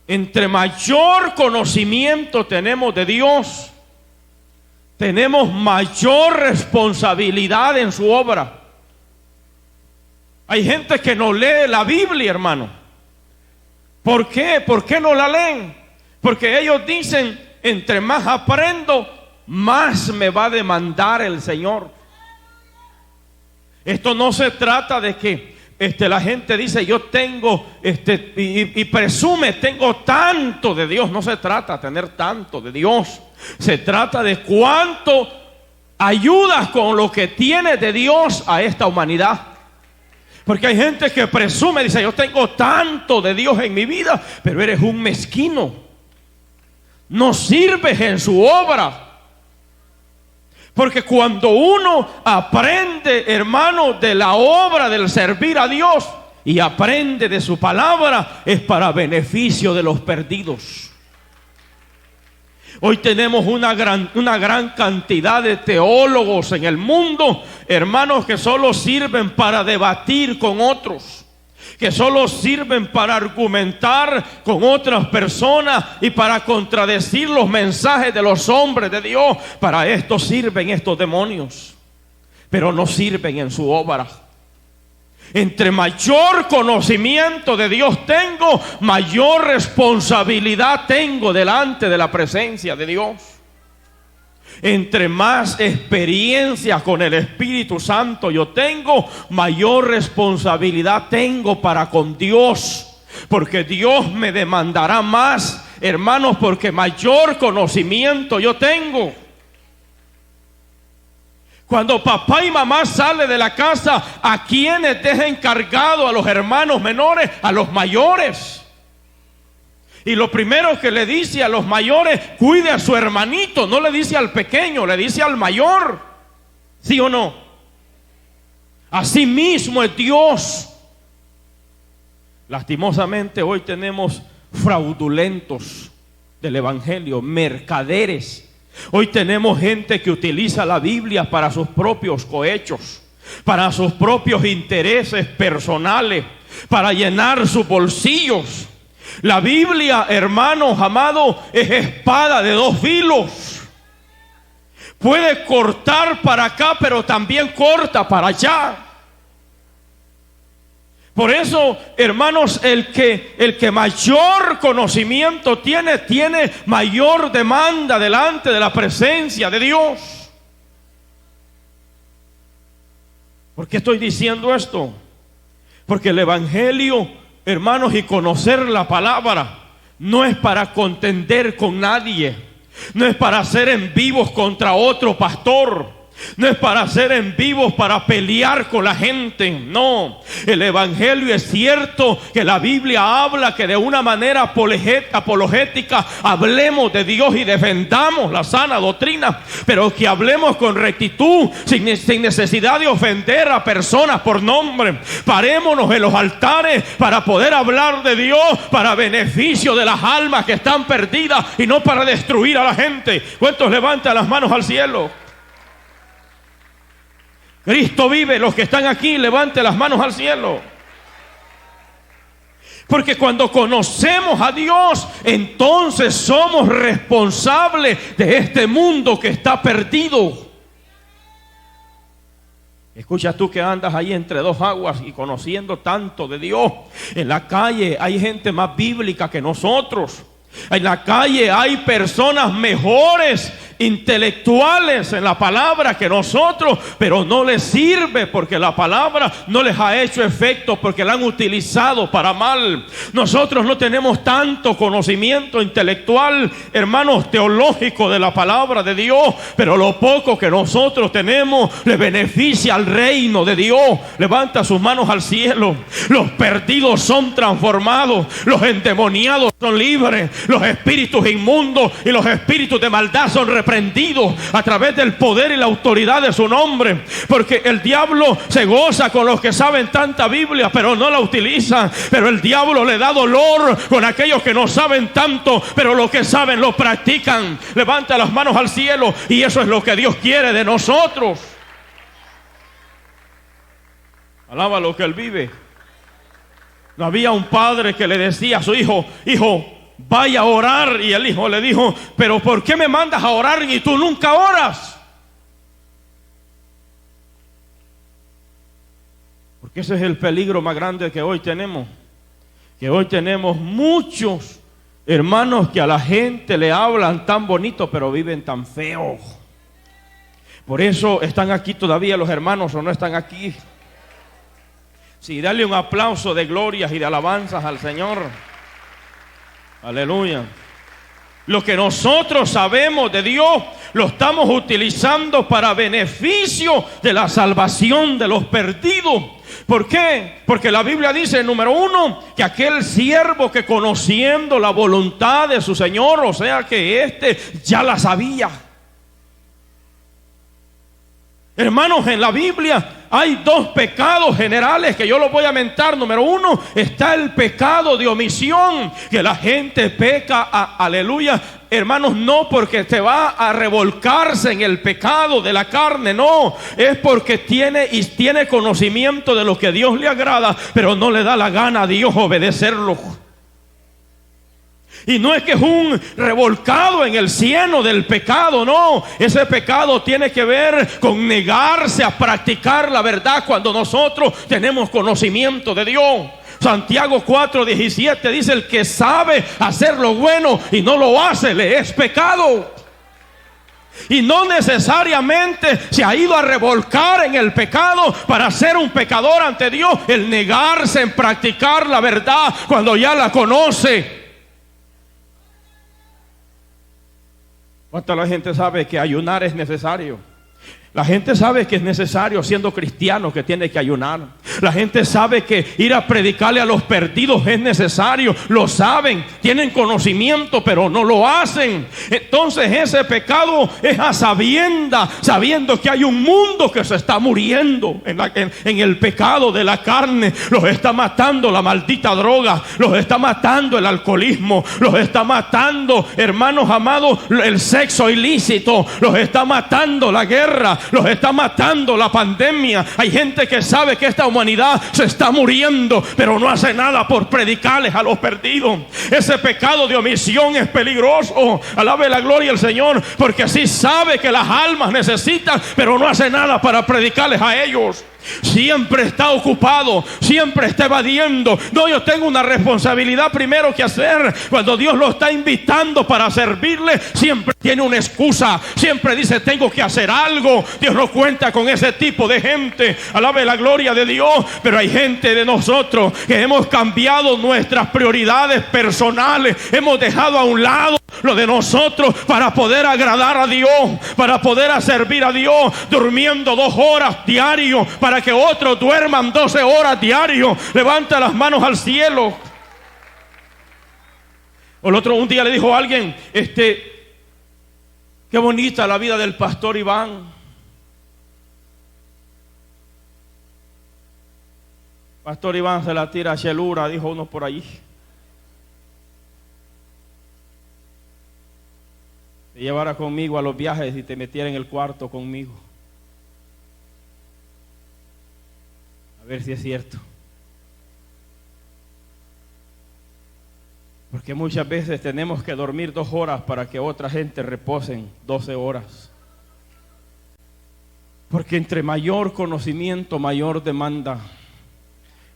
entre mayor conocimiento tenemos de Dios, tenemos mayor responsabilidad en su obra. Hay gente que no lee la Biblia, hermano. ¿Por qué? ¿Por qué no la leen? Porque ellos dicen, entre más aprendo, más me va a demandar el Señor. Esto no se trata de que la gente dice, yo tengo, y presume, tengo tanto de Dios. No se trata de tener tanto de Dios. Se trata de cuánto ayudas con lo que tienes de Dios a esta humanidad. Porque hay gente que presume, dice, yo tengo tanto de Dios en mi vida, pero eres un mezquino. No sirves en su obra. Porque cuando uno aprende, hermano, de la obra del servir a Dios y aprende de su palabra, es para beneficio de los perdidos. Hoy tenemos una gran cantidad de teólogos en el mundo, hermanos, que solo sirven para debatir con otros, que solo sirven para argumentar con otras personas y para contradecir los mensajes de los hombres de Dios. Para esto sirven estos demonios, pero no sirven en su obra. Entre mayor conocimiento de Dios tengo, mayor responsabilidad tengo delante de la presencia de Dios. Entre más experiencia con el Espíritu Santo yo tengo, mayor responsabilidad tengo para con Dios. Porque Dios me demandará más, hermanos, porque mayor conocimiento yo tengo. Cuando papá y mamá salen de la casa, ¿a quiénes deja encargado? A los hermanos menores, a los mayores. Y lo primero que le dice a los mayores, cuide a su hermanito. No le dice al pequeño, le dice al mayor. ¿Sí o no? Así mismo es Dios. Lastimosamente hoy tenemos fraudulentos del evangelio, mercaderes. Hoy tenemos gente que utiliza la Biblia para sus propios cohechos, para sus propios intereses personales, para llenar sus bolsillos. La Biblia, hermanos amados, es espada de dos filos. Puede cortar para acá, pero también corta para allá. Por eso, hermanos, el que mayor conocimiento tiene mayor demanda delante de la presencia de Dios. ¿Por qué estoy diciendo esto? Porque el evangelio, hermanos, y conocer la palabra no es para contender con nadie, no es para hacer en vivos contra otro pastor, no es para hacer en vivos para pelear con la gente. No, el evangelio es cierto que la Biblia habla que de una manera apologética hablemos de Dios y defendamos la sana doctrina, pero que hablemos con rectitud, sin necesidad de ofender a personas por nombre. Parémonos en los altares para poder hablar de Dios para beneficio de las almas que están perdidas y no para destruir a la gente. ¿Cuántos levantan las manos al cielo? Cristo vive. Los que están aquí, levanten las manos al cielo. Porque cuando conocemos a Dios, entonces somos responsables de este mundo que está perdido. Escucha tú que andas ahí entre dos aguas y conociendo tanto de Dios. En la calle hay gente más bíblica que nosotros. En la calle hay personas mejores, intelectuales en la palabra que nosotros, pero no les sirve porque la palabra no les ha hecho efecto, porque la han utilizado para mal. Nosotros no tenemos tanto conocimiento intelectual, hermanos, teológico de la palabra de Dios, pero lo poco que nosotros tenemos le beneficia al reino de Dios. Levanta sus manos al cielo. Los perdidos son transformados, los endemoniados son libres, los espíritus inmundos y los espíritus de maldad son reprendidos a través del poder y la autoridad de su nombre. Porque el diablo se goza con los que saben tanta Biblia pero no la utilizan, pero el diablo le da dolor con aquellos que no saben tanto pero lo que saben lo practican. Levanta las manos al cielo, y eso es lo que Dios quiere de nosotros. Alaba lo que Él vive. No había un padre que le decía a su hijo: hijo, vaya a orar. Y el hijo le dijo, pero ¿por qué me mandas a orar y tú nunca oras? Porque ese es el peligro más grande que hoy tenemos. Que hoy tenemos muchos hermanos que a la gente le hablan tan bonito, pero viven tan feo. Por eso están aquí todavía los hermanos o no están aquí. Sí, dale un aplauso de glorias y de alabanzas al Señor. Aleluya. Lo que nosotros sabemos de Dios lo estamos utilizando para beneficio de la salvación de los perdidos. ¿Por qué? Porque la Biblia dice, número 1, que aquel siervo que conociendo la voluntad de su Señor, o sea que éste ya la sabía. Hermanos, en la Biblia hay 2 pecados generales que yo los voy a mentar. Número 1, está el pecado de omisión, que la gente peca, aleluya, hermanos, no porque te va a revolcarse en el pecado de la carne, no, es porque tiene conocimiento de lo que Dios le agrada, pero no le da la gana a Dios obedecerlo. Y no es que es un revolcado en el cieno del pecado, no. Ese pecado tiene que ver con negarse a practicar la verdad cuando nosotros tenemos conocimiento de Dios. Santiago 4:17 dice, el que sabe hacer lo bueno y no lo hace, le es pecado. Y no necesariamente se ha ido a revolcar en el pecado para ser un pecador ante Dios. El negarse en practicar la verdad cuando ya la conoce. ¿Cuánta la gente sabe que ayunar es necesario? La gente sabe que es necesario, siendo cristiano, que tiene que ayunar. La gente sabe que ir a predicarle a los perdidos es necesario. Lo saben, tienen conocimiento, pero no lo hacen. Entonces ese pecado es a sabiendas, sabiendo que hay un mundo que se está muriendo en el pecado de la carne. Los está matando la maldita droga, los está matando el alcoholismo, los está matando, hermanos amados, el sexo ilícito, los está matando la guerra, los está matando la pandemia. Hay gente que sabe que esta humanidad se está muriendo, pero no hace nada por predicarles a los perdidos. Ese pecado de omisión es peligroso. Alabe la gloria al Señor, porque sí sabe que las almas necesitan, pero no hace nada para predicarles a ellos. Siempre está ocupado, siempre está evadiendo. No, yo tengo una responsabilidad primero que hacer. Cuando Dios lo está invitando para servirle, siempre tiene una excusa, siempre dice tengo que hacer algo. Dios no cuenta con ese tipo de gente. Alabe la gloria de Dios. Pero hay gente de nosotros que hemos cambiado nuestras prioridades personales, hemos dejado a un lado lo de nosotros para poder agradar a Dios, para poder servir a Dios, durmiendo 2 horas diario para que otros duerman 12 horas diario. Levanta las manos al cielo. Un día le dijo a alguien, qué bonita la vida del pastor Iván. Pastor Iván se la tira a Chelura, dijo uno por allí. Te llevara conmigo a los viajes y te metiera en el cuarto conmigo. A ver si es cierto. Porque muchas veces tenemos que dormir 2 horas para que otra gente reposen 12 horas. Porque entre mayor conocimiento, mayor demanda.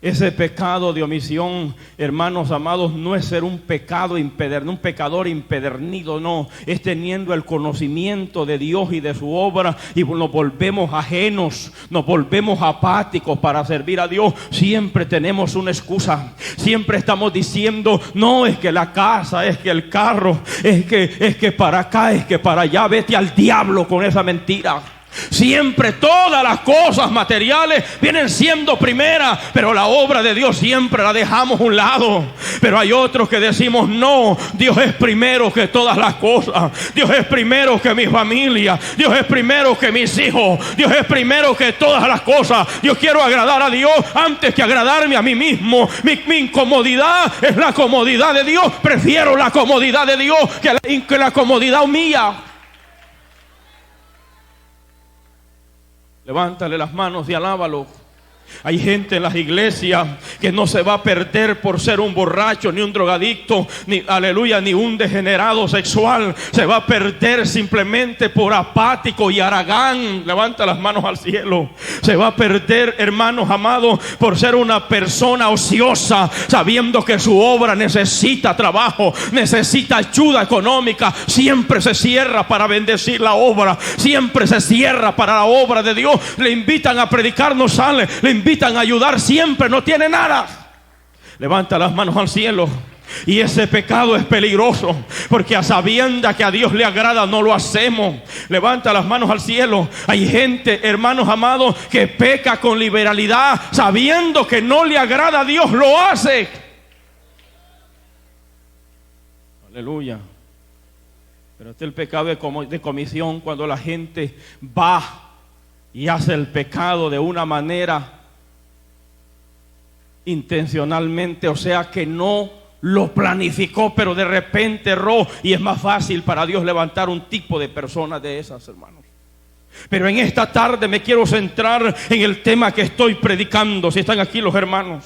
Ese pecado de omisión, hermanos amados, no es ser un pecador impedernido, no. Es teniendo el conocimiento de Dios y de su obra y nos volvemos ajenos, nos volvemos apáticos para servir a Dios. Siempre tenemos una excusa. Siempre estamos diciendo, no, es que la casa, es que el carro, es que para acá, es que para allá. Vete al diablo con esa mentira. Siempre todas las cosas materiales vienen siendo primeras, pero la obra de Dios siempre la dejamos a un lado. Pero hay otros que decimos no, Dios es primero que todas las cosas. Dios es primero que mi familia, Dios es primero que mis hijos, Dios es primero que todas las cosas. Yo quiero agradar a Dios antes que agradarme a mí mismo. Mi incomodidad es la comodidad de Dios. Prefiero la comodidad de Dios que la comodidad mía. Levántale las manos y alábalo. Hay gente en las iglesias que no se va a perder por ser un borracho, ni un drogadicto, ni, aleluya, ni un degenerado sexual. Se va a perder simplemente por apático y haragán. Levanta las manos al cielo. Se va a perder, hermanos amados, por ser una persona ociosa, sabiendo que su obra necesita trabajo, necesita ayuda económica. Siempre se cierra para bendecir la obra, siempre se cierra para la obra de Dios. Le invitan a predicar, no sale. Le invitan a ayudar, siempre no tiene nada. Levanta las manos al cielo. Y ese pecado es peligroso, porque a sabiendas que a Dios le agrada no lo hacemos. Levanta las manos al cielo. Hay gente, hermanos amados, que peca con liberalidad, sabiendo que no le agrada a Dios, lo hace. Aleluya. Pero este es el pecado de comisión, cuando la gente va y hace el pecado de una manera intencionalmente, o sea que no lo planificó, pero de repente erró. Y es más fácil para Dios levantar un tipo de personas de esas, hermanos. Pero en esta tarde me quiero centrar en el tema que estoy predicando. Si están aquí los hermanos,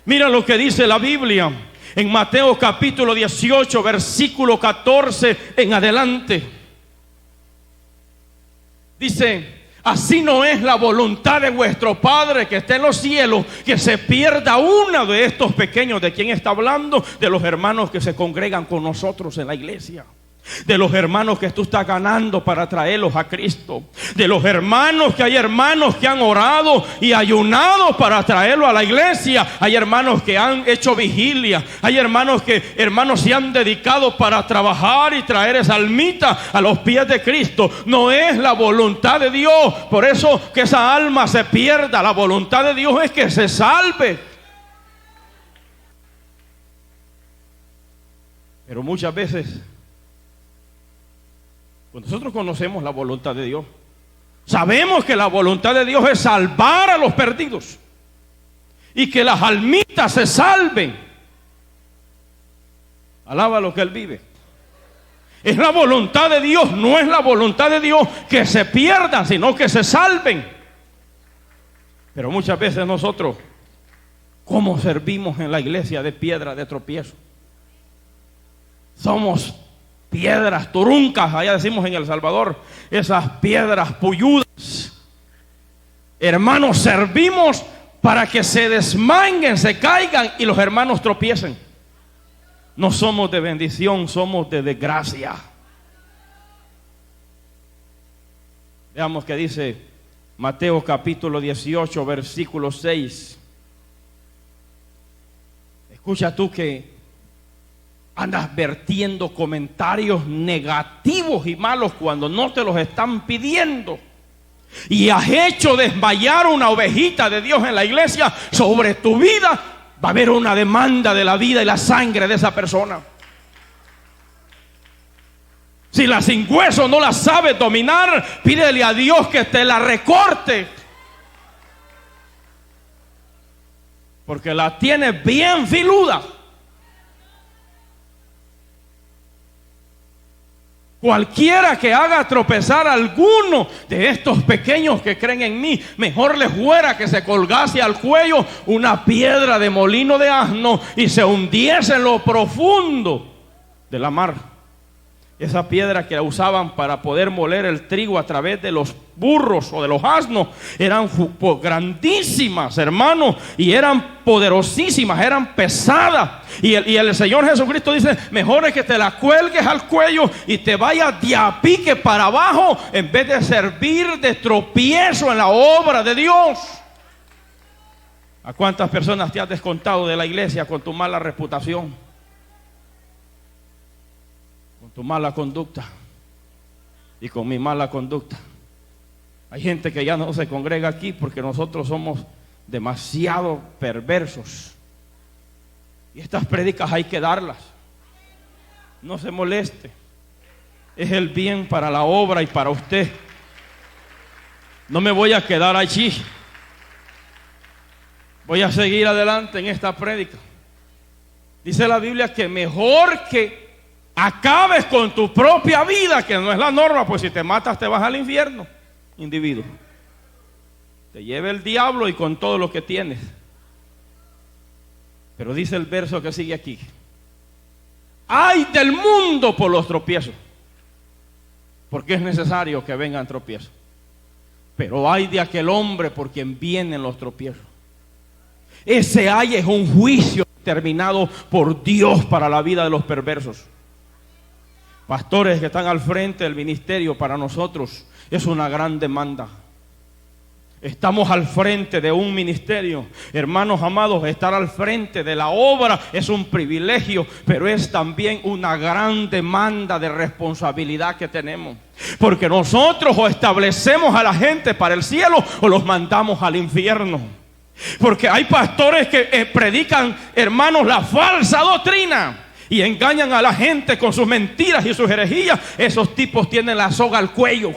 mira lo que dice la Biblia en Mateo capítulo 18, versículo 14 en adelante. Dice: así no es la voluntad de vuestro Padre que está en los cielos, que se pierda uno de estos pequeños. ¿De quién está hablando? De los hermanos que se congregan con nosotros en la iglesia. De los hermanos que tú estás ganando para traerlos a Cristo. De los hermanos que hay hermanos que han orado y ayunado para traerlo a la iglesia. Hay hermanos que han hecho vigilia. Hay hermanos que se han dedicado para trabajar y traer esa almita a los pies de Cristo. No es la voluntad de Dios, por eso que esa alma se pierda. La voluntad de Dios es que se salve. Pero muchas veces, cuando nosotros conocemos la voluntad de Dios, sabemos que la voluntad de Dios es salvar a los perdidos y que las almitas se salven. Alaba lo que Él vive. Es la voluntad de Dios, no es la voluntad de Dios que se pierdan, sino que se salven. Pero muchas veces nosotros, ¿cómo servimos en la iglesia de piedra de tropiezo? Somos piedras turuncas, allá decimos en El Salvador, esas piedras puyudas. Hermanos, servimos para que se desmanguen, se caigan y los hermanos tropiecen. No somos de bendición, somos de desgracia. Veamos qué dice Mateo capítulo 18, versículo 6. Escucha tú que andas vertiendo comentarios negativos y malos cuando no te los están pidiendo, y has hecho desmayar una ovejita de Dios en la iglesia. Sobre tu vida va a haber una demanda de la vida y la sangre de esa persona. Si la sin hueso no la sabes dominar, pídele a Dios que te la recorte, porque la tienes bien filuda. Cualquiera que haga tropezar a alguno de estos pequeños que creen en mí, mejor les fuera que se colgase al cuello una piedra de molino de asno y se hundiese en lo profundo de la mar. Esa piedra que usaban para poder moler el trigo a través de los burros o de los asnos eran grandísimas, hermanos, y eran poderosísimas, eran pesadas. Y el Señor Jesucristo dice: mejor es que te la cuelgues al cuello y te vayas de a pique para abajo, en vez de servir de tropiezo en la obra de Dios. ¿A cuántas personas te has descontado de la iglesia con tu mala reputación, con tu mala conducta y con mi mala conducta? Hay gente que ya no se congrega aquí porque nosotros somos demasiado perversos. Y estas prédicas hay que darlas. No se moleste. Es el bien para la obra y para usted. No me voy a quedar allí. Voy a seguir adelante en esta prédica. Dice la Biblia que mejor que acabes con tu propia vida, que no es la norma, pues si te matas te vas al infierno, individuo. te lleve el diablo y con todo lo que tienes. Pero dice el verso que sigue aquí: ay del mundo por los tropiezos, porque es necesario que vengan tropiezos. Pero ay de aquel hombre por quien vienen los tropiezos. Ese ay es un juicio determinado por Dios para la vida de los perversos. Pastores que están al frente del ministerio, para nosotros es una gran demanda. Estamos al frente de un ministerio. Hermanos amados, estar al frente de la obra es un privilegio, pero es también una gran demanda de responsabilidad que tenemos. Porque nosotros o establecemos a la gente para el cielo o los mandamos al infierno. Porque hay pastores que predican, hermanos, la falsa doctrina y engañan a la gente con sus mentiras y sus herejías. Esos tipos tienen la soga al cuello.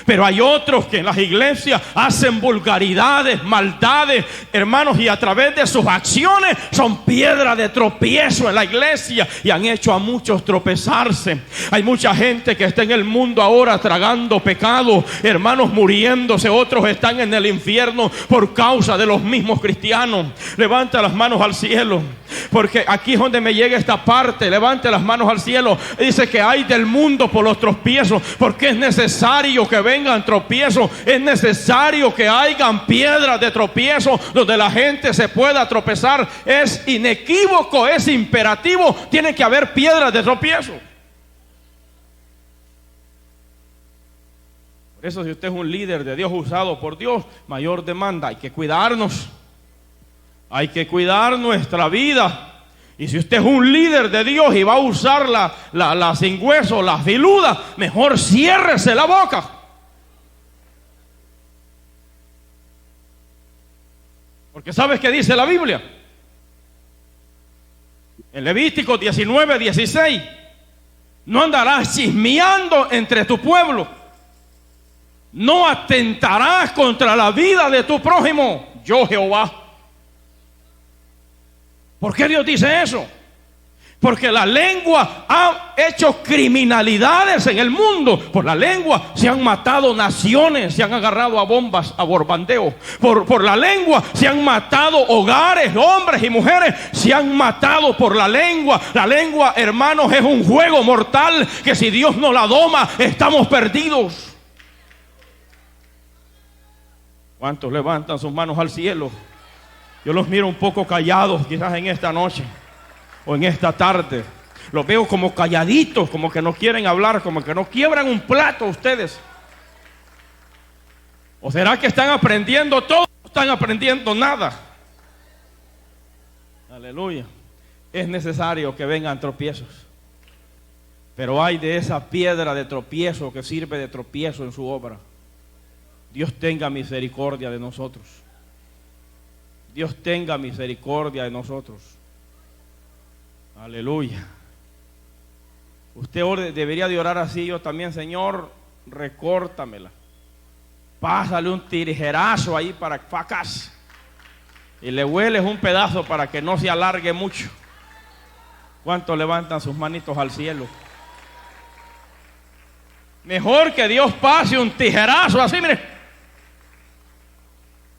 Pero hay otros que en las iglesias hacen vulgaridades, maldades, hermanos, y a través de sus acciones son piedra de tropiezo en la iglesia y han hecho a muchos tropezarse. Hay mucha gente que está en el mundo ahora tragando pecado, hermanos, muriéndose. Otros están en el infierno por causa de los mismos cristianos. Levanta las manos al cielo, porque aquí es donde me llega esta parte. Levante las manos al cielo. Dice que hay del mundo por los tropiezos, porque es necesario que vengan tropiezos, es necesario que hayan piedras de tropiezo donde la gente se pueda tropezar. Es inequívoco, es imperativo, tiene que haber piedras de tropiezo. Por eso, si usted es un líder de Dios, usado por Dios, mayor demanda. Hay que cuidarnos, hay que cuidar nuestra vida. Y si usted es un líder de Dios y va a usar la sin hueso, la filuda, mejor ciérrese la boca. Porque ¿sabes qué dice la Biblia? En Levítico 19:16: no andarás chismeando entre tu pueblo, no atentarás contra la vida de tu prójimo, yo Jehová. ¿Por qué Dios dice eso? Porque la lengua ha hecho criminalidades en el mundo. Por la lengua se han matado naciones, se han agarrado a bombas, a bombardeo. Por la lengua se han matado hogares, hombres y mujeres se han matado por la lengua. La lengua, hermanos, es un juego mortal que si Dios no la doma, estamos perdidos. ¿Cuántos levantan sus manos al cielo? Yo los miro un poco callados, quizás en esta noche o en esta tarde. Los veo como calladitos, como que no quieren hablar, como que no quiebran un plato ustedes. ¿O será que están aprendiendo todo? No están aprendiendo nada. Aleluya. Es necesario que vengan tropiezos. Pero hay de esa piedra de tropiezo que sirve de tropiezo en su obra. Dios tenga misericordia de nosotros. Dios tenga misericordia de nosotros. Aleluya. Usted debería de orar así. Yo también: Señor, recórtamela. Pásale un tijerazo ahí para facas y le hueles un pedazo para que no se alargue mucho. ¿Cuántos levantan sus manitos al cielo? Mejor que Dios pase un tijerazo así, mire,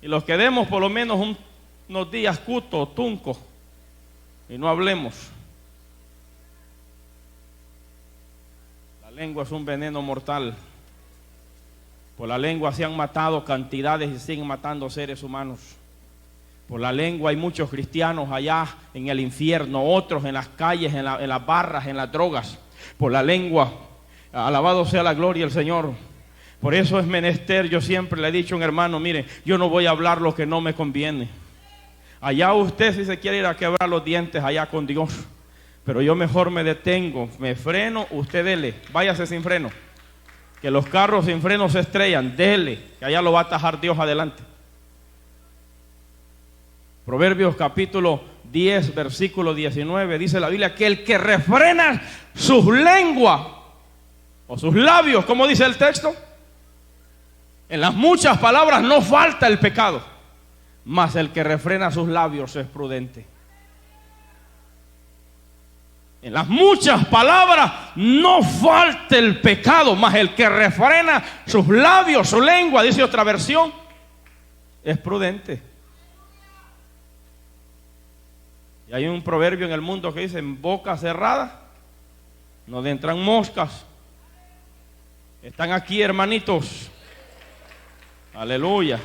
y los quedemos por lo menos unos días cuto, tunco, y no hablemos. La lengua es un veneno mortal. Por la lengua se han matado cantidades y siguen matando seres humanos. Por la lengua hay muchos cristianos allá en el infierno, otros en las calles, en las barras, en las drogas. Por la lengua, alabado sea la gloria del Señor. Por eso es menester, yo siempre le he dicho a un hermano: mire, yo no voy a hablar lo que no me conviene. Allá usted, si se quiere ir a quebrar los dientes allá con Dios, pero yo mejor me detengo, me freno, usted dele, váyase sin freno, que los carros sin freno se estrellan, dele, que allá lo va a atajar Dios adelante. Proverbios capítulo 10, versículo 19, dice la Biblia que el que refrena sus lenguas o sus labios, ¿cómo dice el texto? En las muchas palabras no falta el pecado, mas el que refrena sus labios es prudente. En las muchas palabras no falta el pecado, mas el que refrena sus labios, su lengua, dice otra versión, es prudente. Y hay un proverbio en el mundo que dice: en boca cerrada no entran moscas. Están aquí, hermanitos. Aleluya.